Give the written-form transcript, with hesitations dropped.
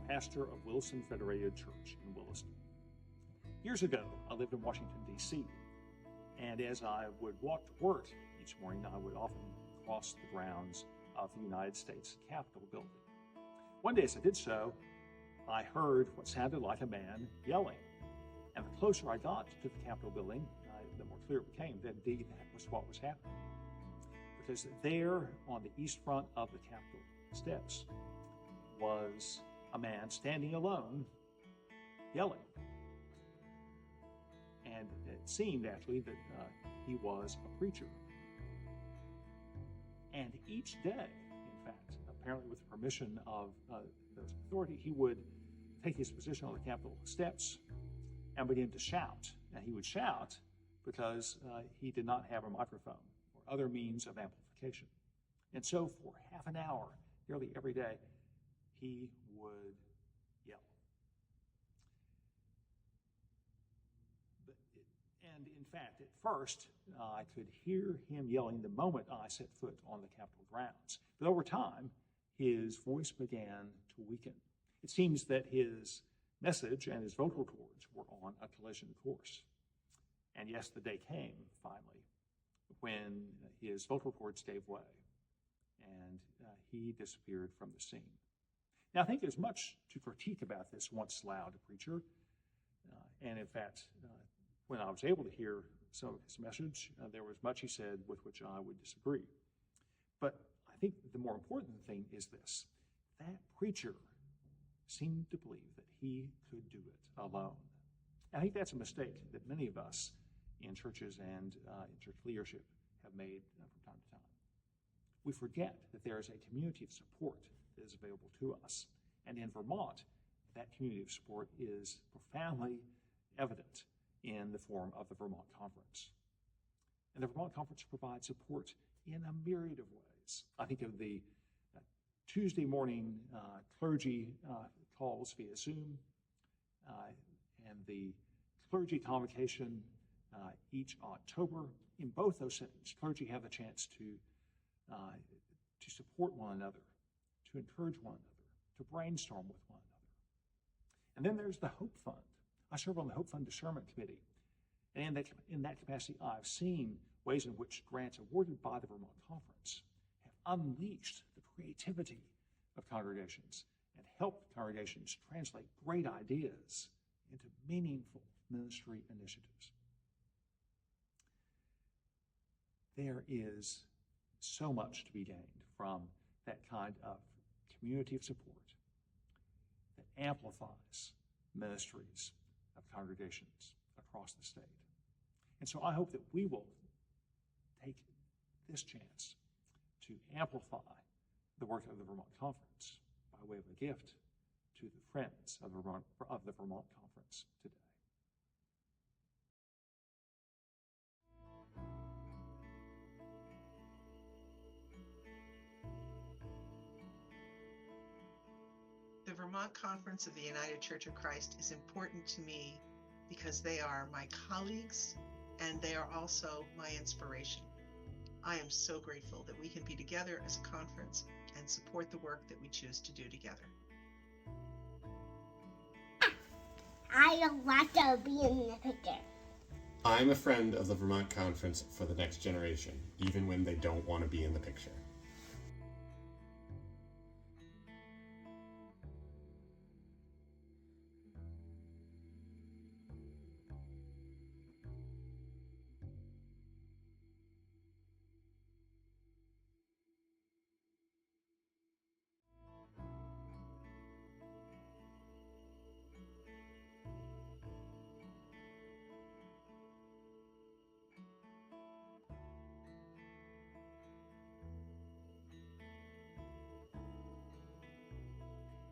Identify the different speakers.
Speaker 1: pastor of Wilson Federated Church in Williston. Years ago, I lived in Washington, D.C., and as I would walk to work each morning, I would often cross the grounds of the United States Capitol building. One day as I did so, I heard what sounded like a man yelling. And the closer I got to the Capitol building, the more clear it became that indeed that was what was happening. Because there on the east front of the Capitol steps was a man standing alone, yelling. And it seemed actually that he was a preacher. And each day, in fact, apparently with the permission of those authority, he would take his position on the Capitol steps and begin to shout. And he would shout because he did not have a microphone or other means of amplification. And so for half an hour, nearly every day, he would yell. And in fact, at first, I could hear him yelling the moment I set foot on the Capitol grounds. But over time, his voice began to weaken. It seems that his message and his vocal cords were on a collision course. And yes, the day came, finally, when his vocal cords gave way and he disappeared from the scene. Now, I think there's much to critique about this once loud preacher. And in fact, when I was able to hear some of his message, there was much he said with which I would disagree. But I think the more important thing is this: that preacher seemed to believe that he could do it alone. I think that's a mistake that many of us in churches and in church leadership have made from time to time. We forget that there is a community of support that is available to us. And in Vermont, that community of support is profoundly evident in the form of the Vermont Conference. And the Vermont Conference provides support in a myriad of ways. I think of the Tuesday morning clergy calls via Zoom and the clergy convocation each October. In both those settings, clergy have a chance to support one another, to encourage one another, to brainstorm with one another. And then there's the Hope Fund. I serve on the Hope Fund Discernment Committee. And in that capacity, I've seen ways in which grants awarded by the Vermont Conference have unleashed the creativity of congregations and helped congregations translate great ideas into meaningful ministry initiatives. There is so much to be gained from that kind of community of support that amplifies ministries of congregations across the state. And so I hope that we will take this chance to amplify the work of the Vermont Conference by way of a gift to the friends of the Vermont Conference today.
Speaker 2: The Vermont Conference of the United Church of Christ is important to me because they are my colleagues and they are also my inspiration. I am so grateful that we can be together as a conference and support the work that we choose to do together.
Speaker 3: I don't want to be in the picture.
Speaker 4: I'm a friend of the Vermont Conference for the next generation, even when they don't want to be in the picture.